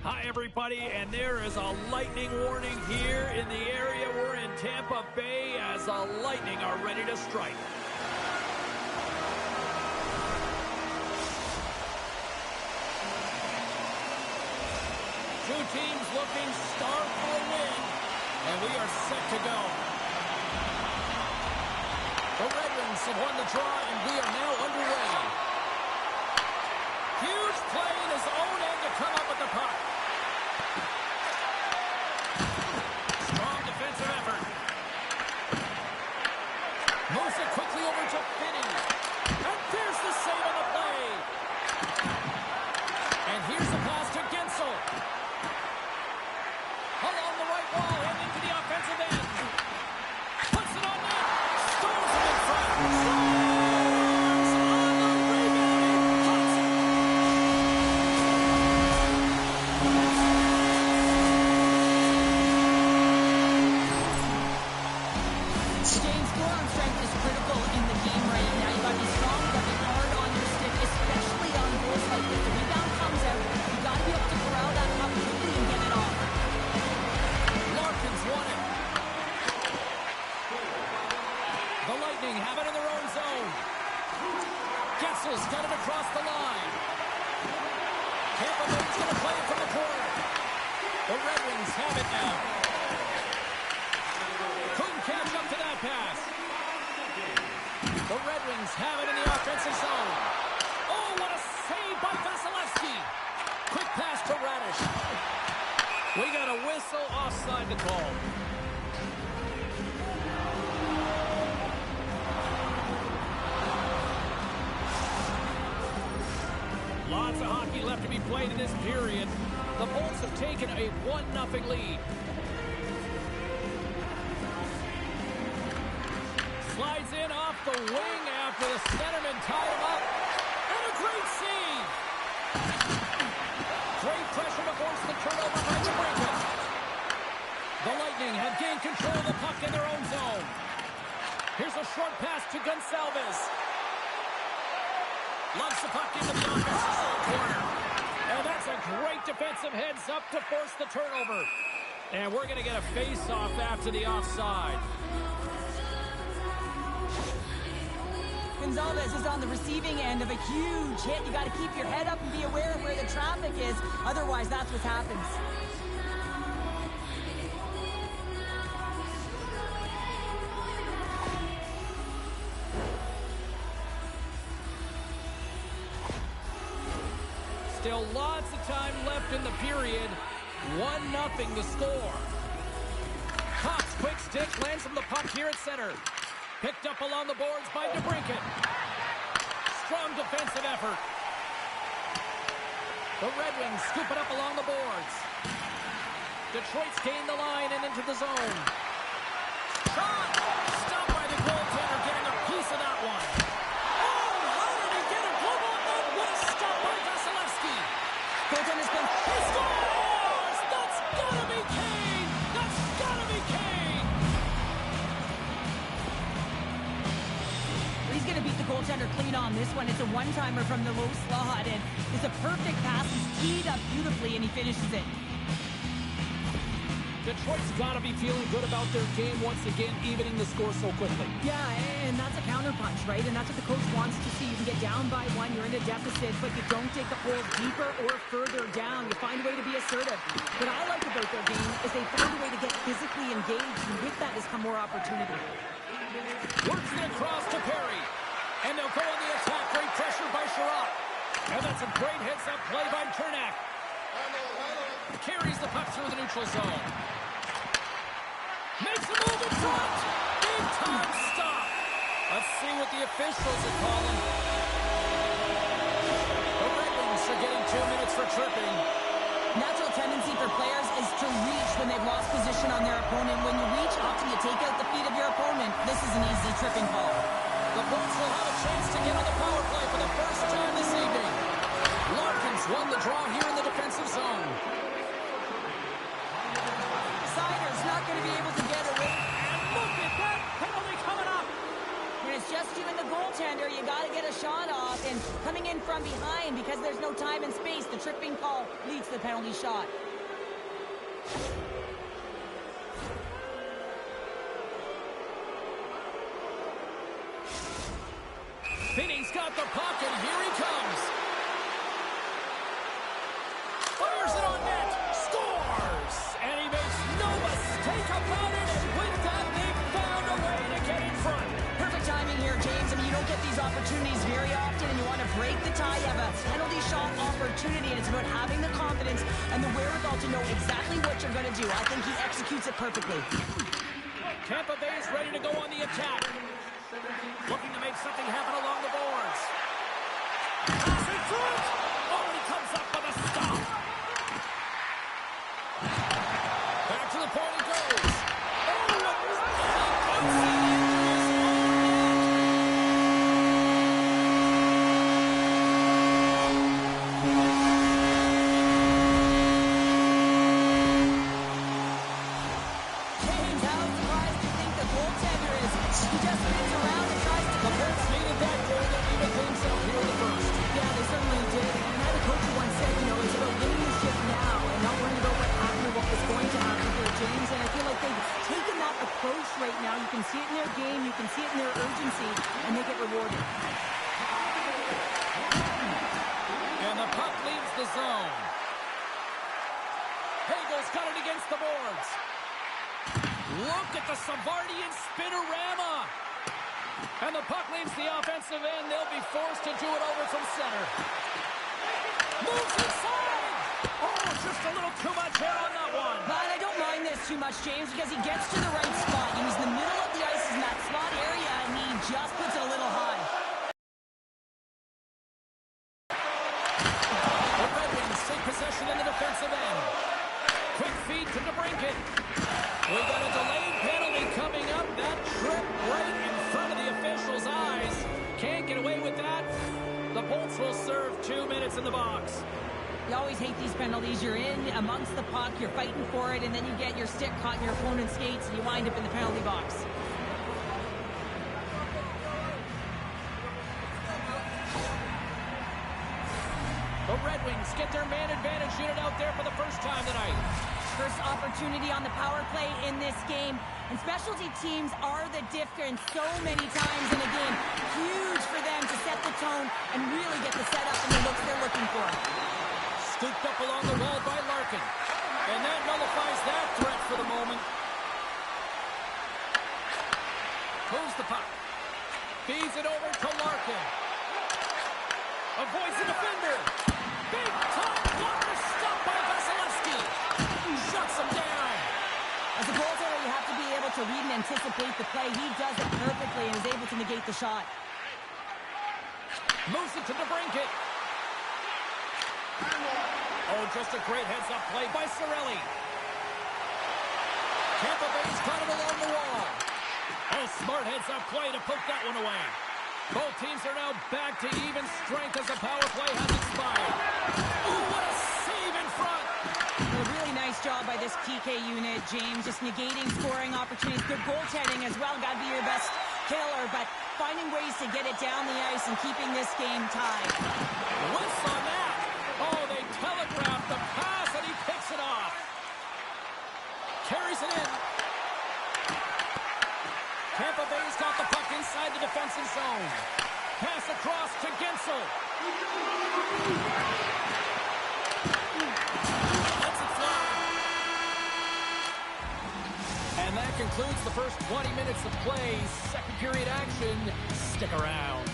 Hi, everybody, and there is a lightning warning here in the area. We're in Tampa Bay as the Lightning are ready to strike. Two teams looking starved for a win, and we are set to go. The Red Wings have won the draw, and we are now underway. Huge play in his own end to come up with the puck. Strong defensive effort. Moves it quickly over to Finney. And there's the save on the play. And here's the pass to Gensel. Along the right wall and into the offensive end. Puts it on net. Stores it in front. Scores on the rebounding Hudson. James, score on strength is critical in the game right now. You got to be strong, you got to be hard on your stick, especially on goals like this. The rebound comes out, you got to be able to corral that puck quickly and get it off. Larkins won it. The Lightning have it in their own zone. Getzel's got it across the line. Tampa Bay's going to play it from the corner. The Red Wings have it now. Couldn't catch up to that pass. The Red Wings have it in the offensive zone. Oh, what a save by Vasilevsky. Quick pass to Radish. We got a whistle offside to call. Lots of hockey left to be played in this period. The Bolts have taken a 1-0 lead. Slides in off the wing after the centerman tied him up. And a great save. Great pressure to force the turnover by DeBrincat. The Lightning have gained control of the puck in their own zone. Here's a short pass to Gonsalves. Loves the puck into the offensive zone corner. And that's a great defensive heads-up to force the turnover. And we're going to get a face-off after the offside. Gonzalez is on the receiving end of a huge hit. You got to keep your head up and be aware of where the traffic is. Otherwise, that's what happens. Still lots of time left in the period. 1-0 to score. Cox, quick stick, lands from the puck here at center. Picked up along the boards by DeBrincat. Strong defensive effort. The Red Wings scoop it up along the boards. Detroit's gained the line and into the zone. Shot! Stopped by the goaltender, getting a piece of that one. Oh, how did he get a global on that? What a stop by Vasilevsky. Goaltender's been... He scores! That's gotta be Kane! That's gotta be Kane! He's going to beat the goaltender clean on this one. It's a one-timer from the low slot, and it's a perfect pass. He's teed up beautifully, and he finishes it. Detroit's got to be feeling good about their game once again, evening the score so quickly. Yeah, and that's a counterpunch, right? And that's what the coach wants to see. You can get down by one, you're in a deficit, but you don't take the hole deeper or further down. You find a way to be assertive. What I like about their game is they find a way to get physically engaged, and with that has come more opportunity. Works it across to Perry. And they'll go on the attack. Great pressure by Sherratt. And that's a great heads-up play by Cernak. Carries the puck through the neutral zone. Makes a move in front. Big time stop. Let's see what the officials are calling. The Red Wings are getting 2 minutes for tripping. Natural tendency for players is to reach when they've lost position on their opponent. When you reach, often you take out the feet of your opponent. This is an easy tripping call. The Bolts will have a chance to get on the power play for the first time this evening. Larkins won the draw here in the defensive zone. Sider's not going to be able to get away. And look at that penalty coming up. When it's just you and the goaltender, you got to get a shot off. And and coming in from behind because there's no time and space. The tripping call leads to the penalty shot. Finney's got the puck, and here he comes. Fires it on net. Scores! And he makes no mistake about it. And with that, they've found a way to get in front. Perfect timing here, James. I mean, you don't get these opportunities very often, and you want to break the tie. You have a penalty shot opportunity, and it's about having the confidence and the wherewithal to know exactly what you're going to do. I think he executes it perfectly. Tampa Bay's ready to go on the attack. Looking to make something happen along the boards. Passing through it. Oh, and he comes up with a stop. Back to the point he goes. James, how surprised do you think the goaltender is? He just spins around and tries to The Bolts needed that goal to even things up here in the first. Yeah, they certainly did. And how the coach once said, you know, it's about winning the ship now and not worrying about what happened or what was going to happen here, James. And I feel like they've taken that approach right now. You can see it in their game, you can see it in their urgency, and they get rewarded. And the puck leaves the zone. Hagel's got it against the boards. Look at the Savardian spinorama. And the puck leaves the offensive end. They'll be forced to do it over from center. Moves inside. Oh, just a little too much hair on that one. But I don't mind this too much, James, because he gets to the right spot. He's in the middle of the ice in that slot area, and he just puts it a little high. The Red Wings take possession in the defensive end. Quick feed to DeBrincat. We got a delayed penalty coming up. That trip right in front of the official's eyes. Can't get away with that. The Bolts will serve 2 minutes in the box. You always hate these penalties. You're in amongst the puck, you're fighting for it, and then you get your stick caught in your opponent's skates, and you wind up in the penalty box. The Red Wings get their man advantage unit out there for the first time tonight. First opportunity on the power play in this game. And specialty teams are the difference so many times in a game. Huge for them to set the tone and really get the setup and the looks they're looking for. Scooped up along the wall by Larkin. And that nullifies that threat for the moment. Moves the puck. Feeds it over to Larkin. Avoids the defender. Big time blocker stopped by Vasilevsky. Shuts him down. As a goaltender, you have to be able to read and anticipate the play. He does it perfectly and is able to negate the shot. Moves it to DeBrincat. Oh, just a great heads-up play by Cirelli. Tampa Bay's got it along the wall. Oh, smart heads-up play to poke that one away. Both teams are now back to even strength as the power play has expired. Ooh, what a save in front. A really nice job by this PK unit, James. Just negating scoring opportunities. Good goaltending as well. Got to be your best killer, but finding ways to get it down the ice and keeping this game tied. Whiffs on that. Oh, they telegraph the pass, and he picks it off. Carries it in. Tampa Bay's got the puck inside the defensive zone. Pass across to Gensel. Lets it fly. And that concludes the first 20 minutes of play. Second period action. Stick around.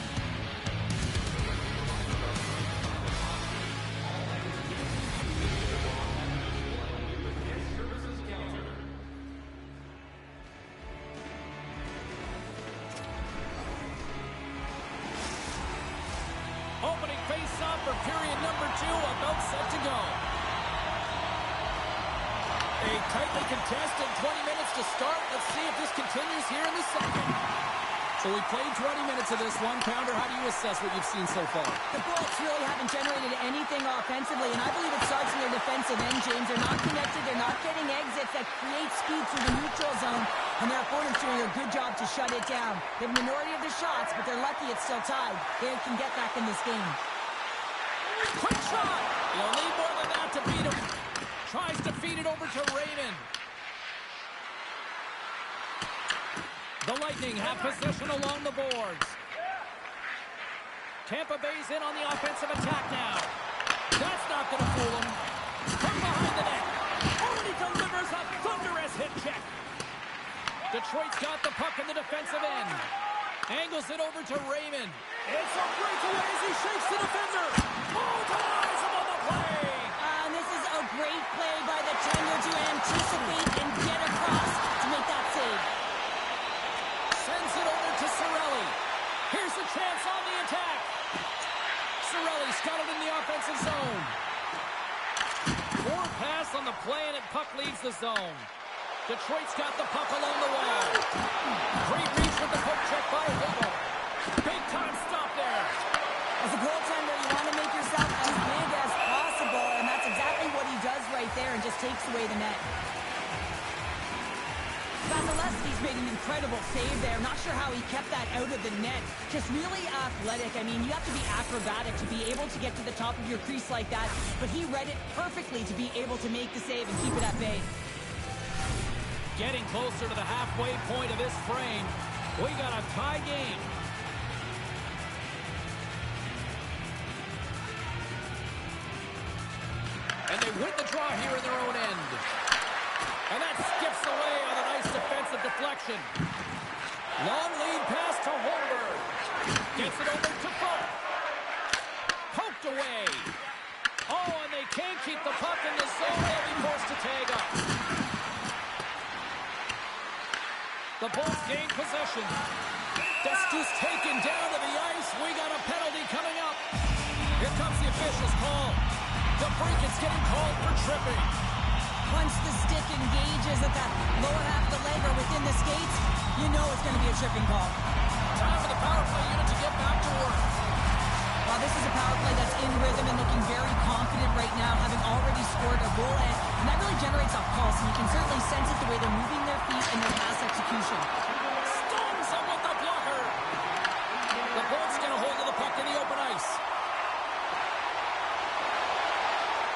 Opening face-off for period number 2, about set to go. A tightly contested 20 minutes to start. Let's see if this continues here in the second. So we played 20 minutes of this one. Pounder, how do you assess what you've seen so far? The Bolts really haven't generated anything offensively, and I believe it starts in their defensive end, James. They're not connected. They're not getting exits that create speed through the neutral zone, and their opponent's doing a good job to shut it down. They have a minority of the shots, but they're lucky it's still tied. They can get back in this game. Quick shot! You'll need more than that to beat him. Tries to feed it over to Raymond. The Lightning have possession along the boards. Tampa Bay's in on the offensive attack now. That's not going to fool him. From behind the net. Oh, and he delivers a thunderous hit check. Detroit's got the puck in the defensive end. Angles it over to Raymond. It's a breakaway as he shakes the defender. Oh, denies him on the play. And this is a great play by the tender to anticipate and get across to make that save. Sends it over to Cirelli. Here's a chance on the attack. Cirelli's got it in the offensive zone. Forward pass on the play, and puck leaves the zone. Detroit's got the puck along the wall. Great reach with the poke check by Waddle. Big time stop there. As a goaltender, you want to make yourself as big as possible, and that's exactly what he does right there and just takes away the net. Vasilevsky's made an incredible save there. Not sure how he kept that out of the net. Just really athletic. I mean, you have to be acrobatic to be able to get to the top of your crease like that, but he read it perfectly to be able to make the save and keep it at bay. Getting closer to the halfway point of this frame. We got a tie game. And they win the draw here in their own end. And that skips away on a nice defensive deflection. Long lead pass to Holmberg. Gets it over to Folk. Poked away. Oh, and they can't keep the puck in the zone. They'll be forced to tag up. The Bolts gain possession. Destus taken down to the ice. We got a penalty coming up. Here comes the official's call. The break is getting called for tripping. Once the stick engages at the lower half of the leg or within the skates, you know it's going to be a tripping call. Time for the power play unit to get back to work. Well, this is a power play that's in rhythm and looking very confident right now, having already scored a goal, and that really generates a pulse, and you can certainly sense it the way they're moving their feet and their pass execution. Stones him with the blocker. The Bolts get a hold of the puck in the open ice.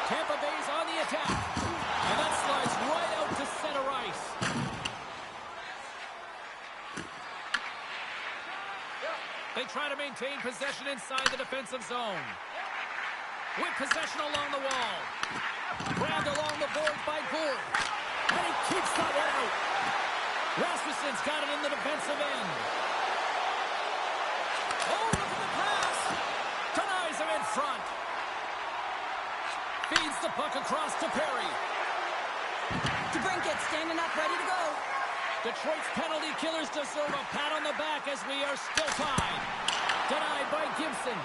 Tampa Bay's on the attack. And that slides right out to center ice. They try to maintain possession inside the defensive zone. With possession along the wall. Grabbed along the boards by Gould. And he keeps that one out. Rasmussen's got it in the defensive end. Oh, look at the pass. Denies him in front. Feeds the puck across to Perry. DeBrincat standing up, ready to go. Detroit's penalty killers deserve a pat on the back as we are still tied. Denied by Gibson.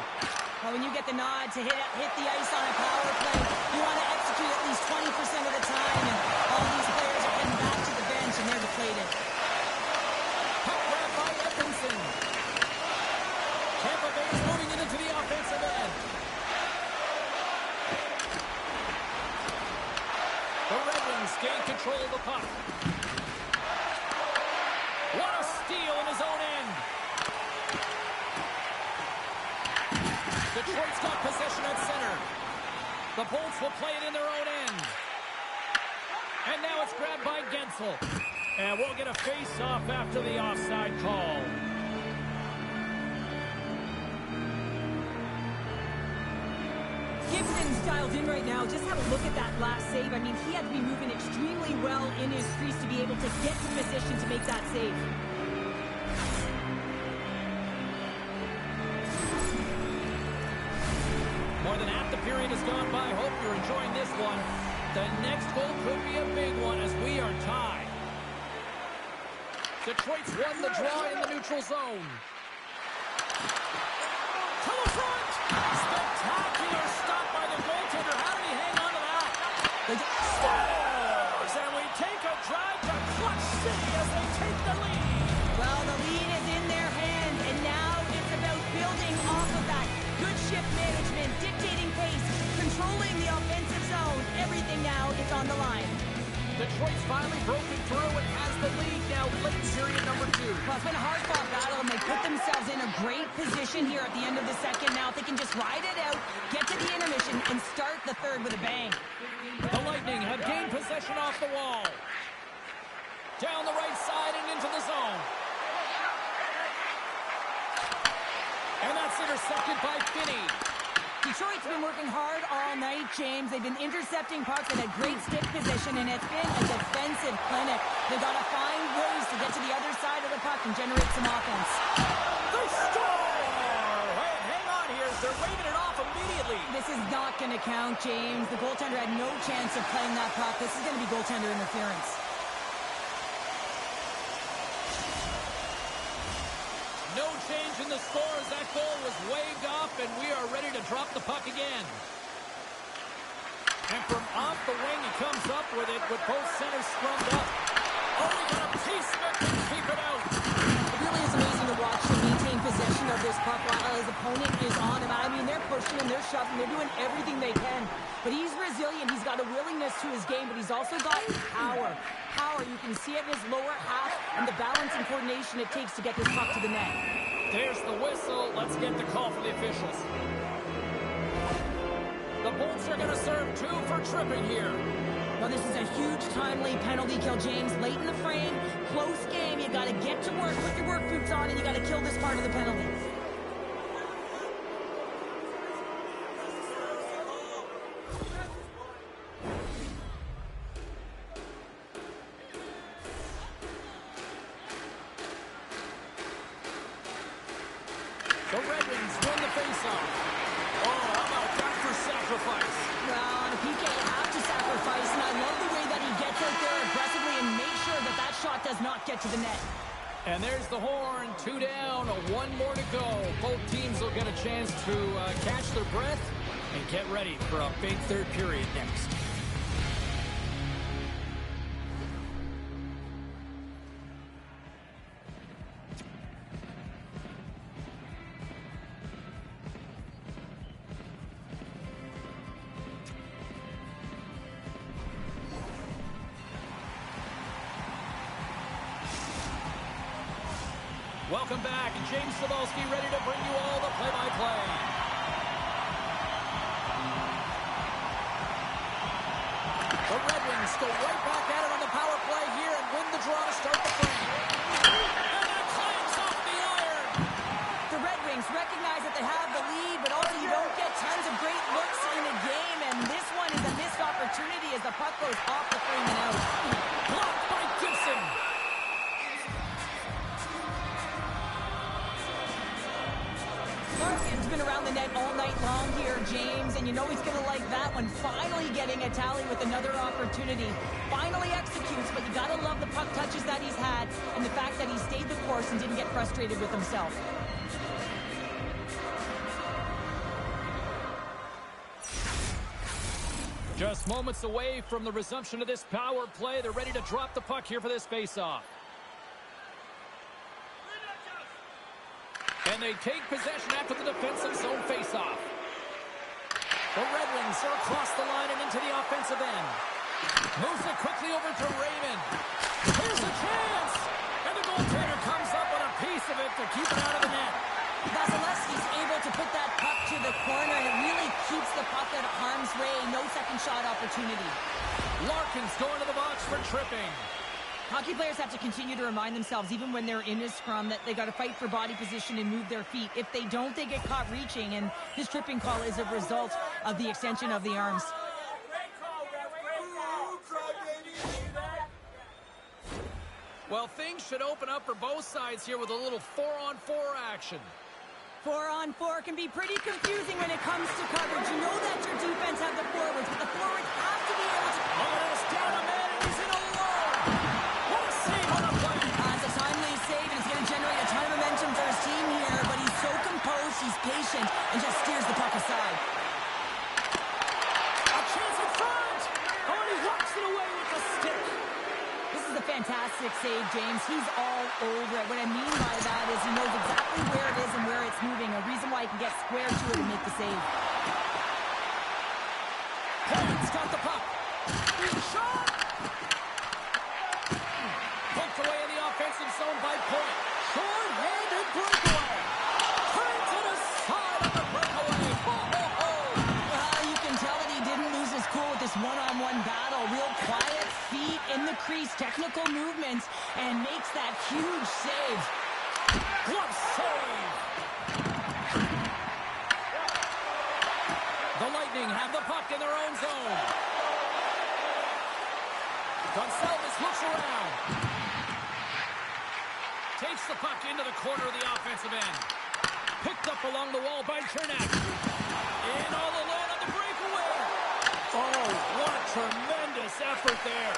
Well, when you get the nod to hit the ice on a power play, you want to execute at least 20% of the time, and all these players are heading back to the bench, and they're deflated. Puck grab by Edmondson. Tampa Bay is moving it into the offensive end. The Red Wings gain control of the puck. What a steal in his own end. Detroit's got possession at center. The Bolts will play it in their own end. And now it's grabbed by Gensel. And we'll get a face-off after the offside call. Gibson's dialed in right now. Just have a look at that last save. I mean, he had to be moving extremely well in his crease to be able to get to position to make that save. More than half the period has gone by. Hope you're enjoying this one. The next goal could be a big one as we are tied. Detroit's won the draw in the neutral zone. To the front! Spectacular stop by the goaltender. How did he hang on to that? Scores! And we take a drive to Clutch City as they take the lead. Well, the lead is in their hands. controlling the offensive zone. Everything now is on the line. Detroit's finally broken through and has the lead now late in period number 2. Well, it's been a hard-fought battle, and they put themselves in a great position here at the end of the second. Now, if they can just ride it out, get to the intermission, and start the third with a bang. The Lightning have gained possession off the wall. Down the right side and into the zone. And that's intercepted by Finney. Detroit's been working hard all night, James. They've been intercepting pucks. They've had great stick position, and it's been a defensive clinic. They've got to find ways to get to the other side of the puck and generate some offense. They score! Hey, hang on here. They're waving it off immediately. This is not going to count, James. The goaltender had no chance of playing that puck. This is going to be goaltender interference. No change in the score as that goal was waved off, and we are ready to drop the puck again. And from off the wing, he comes up with it with both centers scrummed up. Oh, he got a piece of it to keep it out. It really is amazing to watch him maintain possession of this puck while his opponent is on him. I mean, they're pushing him, they're shoving, they're doing everything they can. But he's resilient, he's got a willingness to his game, but he's also got power. Power, you can see it in his lower half and the balance and coordination it takes to get this puck to the net. There's the whistle. Let's get the call from the officials. The Bolts are going to serve 2 for tripping here. Well, this is a huge timely penalty kill, James. Late in the frame, close game. You got to get to work, put your work boots on, and you got to kill this part of the penalty. The Red Wings win the faceoff. Oh, how about that for sacrifice? Well, on a PK, you have to sacrifice, and I love the way that he gets out there aggressively and makes sure that that shot does not get to the net. And there's the horn. 2 down, 1 more to go. Both teams will get a chance to catch their breath and get ready for a big third period next. Welcome back. James Cybulski ready to bring you all the play-by-play. The Red Wings go right back at it on the power play here and win the draw to start the frame. And that clanks off the iron. The Red Wings recognize that they have the lead, but also you don't get tons of great looks in a game, and this one is a missed opportunity as the puck goes off the frame and out. Blocked by Gibson. Larkin's been around the net all night long here, James, and you know he's going to like that one. Finally getting a tally with another opportunity. Finally executes, but you got to love the puck touches that he's had and the fact that he stayed the course and didn't get frustrated with himself. Just moments away from the resumption of this power play. They're ready to drop the puck here for this face-off. And they take possession after the defensive zone face-off. The Red Wings are across the line and into the offensive end. Moves it quickly over to Raymond. Here's a chance! And the goaltender comes up with a piece of it to keep it out of the net. Vasilevsky's able to put that puck to the corner, and it really keeps the puck out of harm's way. No second shot opportunity. Larkin's going to the box for tripping. Hockey players have to continue to remind themselves, even when they're in a scrum, that they got to fight for body position and move their feet. If they don't, they get caught reaching, and this tripping call is a result of the extension of the arms. Well, things should open up for both sides here with a little 4-on-4 action. 4-on-4 can be pretty confusing when it comes to coverage. You know that your defense have the forwards, but the forwards have to be able to... Almost down a man, and he's in alone. What a save on the play. It's a timely save, and it's going to generate a ton of momentum for his team here, but he's so composed, he's patient, and just steers the puck aside. A chance in front. Oh, and he walks it away with the stick. This is a fantastic save, James. He's all over it. What I mean by that is he knows exactly where it is and where it's moving, a reason why he can get square to it and make the save. Point's got the puck. Shot! Poked away in the offensive zone by Point. Short-handed breakaway. Turns it aside on the breakaway. Well, you can tell that he didn't lose his cool with this one-on-one battle. Real quiet feet in the crease, technical movements, and makes that huge save. Glove save. The Lightning have the puck in their own zone. Gonçalves looks around. Takes the puck into the corner of the offensive end. Picked up along the wall by Cernak. In all alone on the breakaway. Oh, what a tremendous effort there.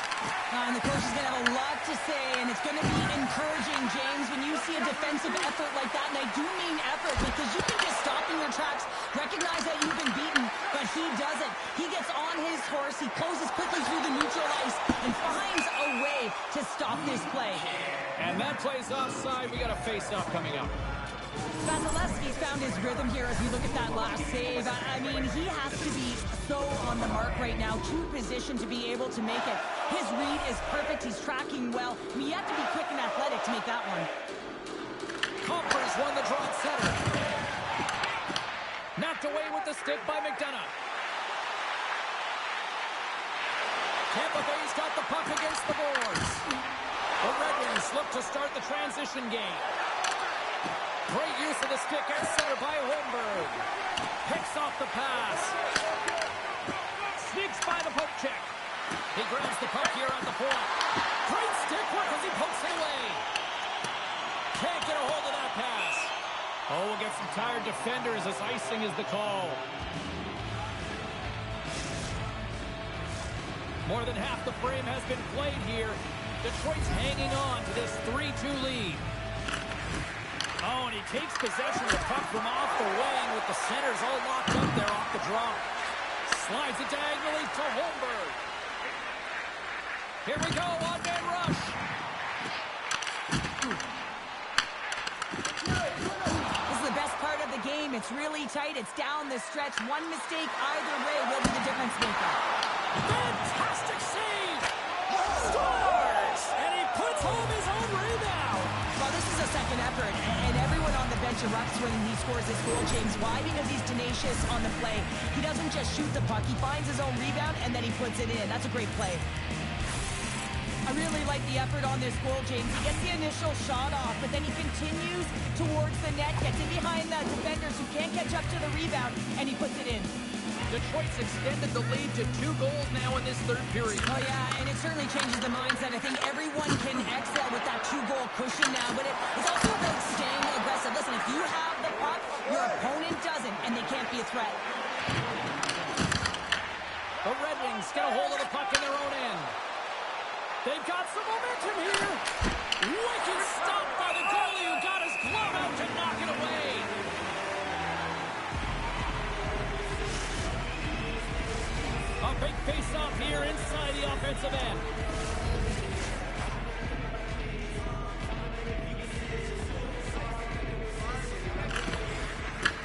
And the coach is going to have a lot to say, and it's going to be encouraging, James, when you see a defensive effort like that. And I do mean effort, because you can just stop in your tracks, recognize that you've been beaten, but he doesn't. He gets on his horse, he closes quickly through the neutral ice, and finds a way to stop this play. And that play's offside. We got a face-off coming up. Vasilevsky's found his rhythm here as we look at that last save. I mean, he has to be so on the mark right now, too positioned to be able to make it. His read is perfect. He's tracking well. I mean, you have to be quick and athletic to make that one. Compers won the draw at center. Knocked away with the stick by McDonough. Tampa Bay's got the puck against the boards. The Red Wings look to start the transition game. Great use of the stick at center by Holmberg. Picks off the pass. Sneaks by the poke check. He grabs the puck here at the point. Great stick work as he pokes it away. Can't get a hold of that pass. Oh, we'll get some tired defenders as icing is the call. More than half the frame has been played here. Detroit's hanging on to this 3-2 lead. Oh, and he takes possession of the puck from off the wing with the centers all locked up there off the draw. Slides it diagonally to Holmberg. Here we go, one-man rush. This is the best part of the game. It's really tight. It's down the stretch. One mistake either way will be the difference maker. Fantastic save! Scores! And he puts home his own rebound. Well, this is a second effort, and everyone on the bench erupts when he scores this goal, James. Why? Because he's tenacious on the play. He doesn't just shoot the puck. He finds his own rebound, and then he puts it in. That's a great play. I really like the effort on this goal, James. He gets the initial shot off, but then he continues towards the net, gets in behind the defenders who can't catch up to the rebound, and he puts it in. Detroit's extended the lead to 2 goals now in this third period. Oh, yeah, and it certainly changes the mindset. I think everyone can excel with that 2-goal cushion now, but it's also about staying aggressive. Listen, if you have the puck, your opponent doesn't, and they can't be a threat. The Red Wings get a hold of the puck in their own end. They've got some momentum here. Wicked stop by the goalie who got his glove out to knock it away. A big face-off here inside the offensive end.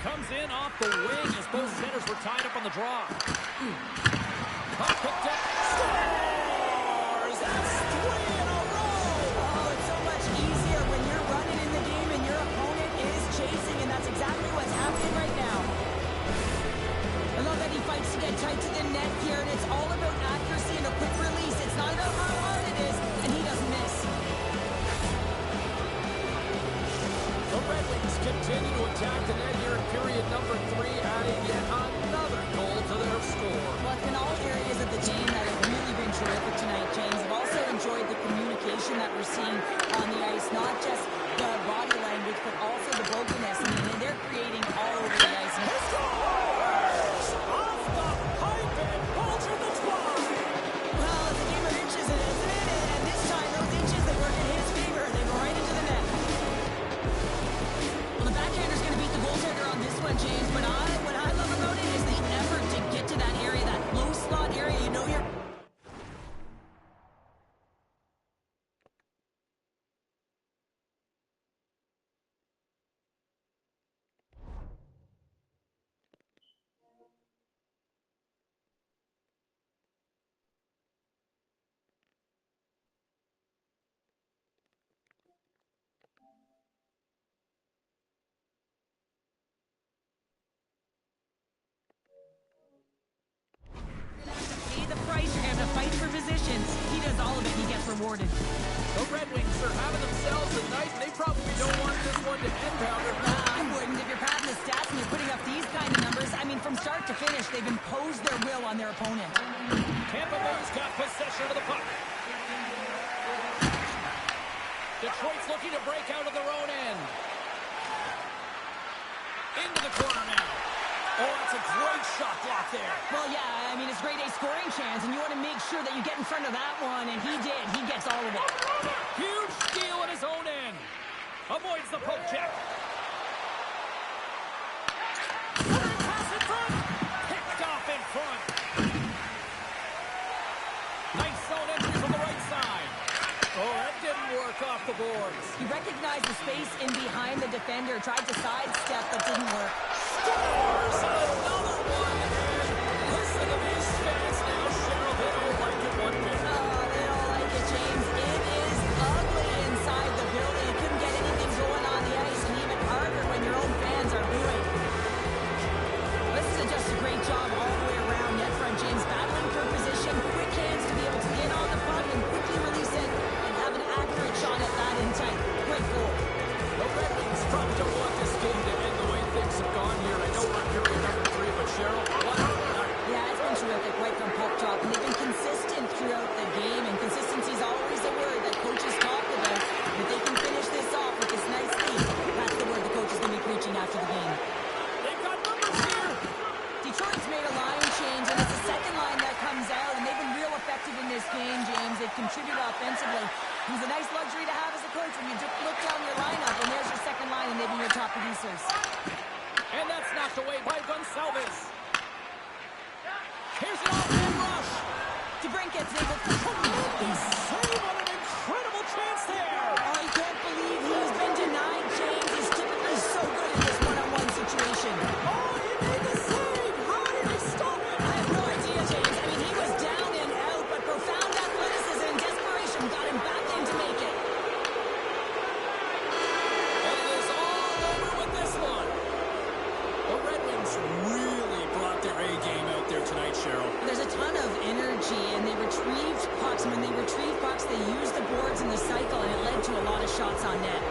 Comes in off the wing as both centers were tied up on the draw. Puck picked up. Scores! That's 3 in a row! Oh, it's so much easier when you're running in the game and your opponent is chasing, and that's exactly what's happening right now. I love that he fights to get tight to the net here, and it's all about accuracy and a quick release. It's not about how hard it is, and he doesn't miss. The Red Wings continue to attack the net here in period number 3, adding yet another goal to their score. Well, rewarded. The Red Wings are having themselves a night, and they probably don't want this one to end, Pounder. I wouldn't. If you're padding the stats and you're putting up these kind of numbers, I mean, from start to finish, they've imposed their will on their opponent. Tampa Bay's got possession of the puck. Detroit's looking to break out of their own end. Into the corner now. Oh, that's a great shot block there. Well, yeah, I mean, it's grade A scoring chance, and you want to make sure that you get in front of that one, and he did. He gets all of it. Huge steal at his own end. Avoids the poke check. Pass in front. Picked off in front. Nice zone entry from the right side. Oh, that didn't work off the boards. He recognized the space in behind the defender, tried to sidestep, but didn't work. Scores another one. And listen to these fans now, Cheryl. They don't like it one bit. Oh, they don't like it, James. It is ugly inside the building. You couldn't get anything going on the ice, and even harder when your own fans are booing. This is just a great job all the way around. Net front, James, battling for position, quick hands to be able to get on the puck and quickly release it and have an accurate shot at that in tight. Great goal. The Red Wings probably don't want this game to end the way things have gone here. I know we're period number 3, but Cheryl, what a night. Yeah, it's been terrific right from puck drop, and they've been consistent throughout the game, and consistency is always a word that coaches talk about. If they can finish this off with this nice lead, that's the word the coach is going to be preaching after the game. They've got numbers here. Detroit's made a line change, and it's the second line that comes out, and they've been real effective in this game, James. They've contributed offensively. It was a nice luxury to have as a coach when you just look down your lineup, and there's your second line, and they've been your top producers. And that's knocked away by Gonçalves. Here's an off-hand rush. DeBrincat's able to He saved on an incredible chance there. I can't believe he's been denied, James. He's typically so good in this one-on-one situation. Oh, he made the save. How did he stop it? I have no idea, James. I mean, he was down and out, but profound athleticism and desperation got him back in to make it. And it is all over with this one. The Red Wings really brought their A game out there tonight, Cheryl. There's a ton of energy, and they retrieved pucks. And when they retrieved pucks, they used the boards in the cycle, and it led to a lot of shots on net.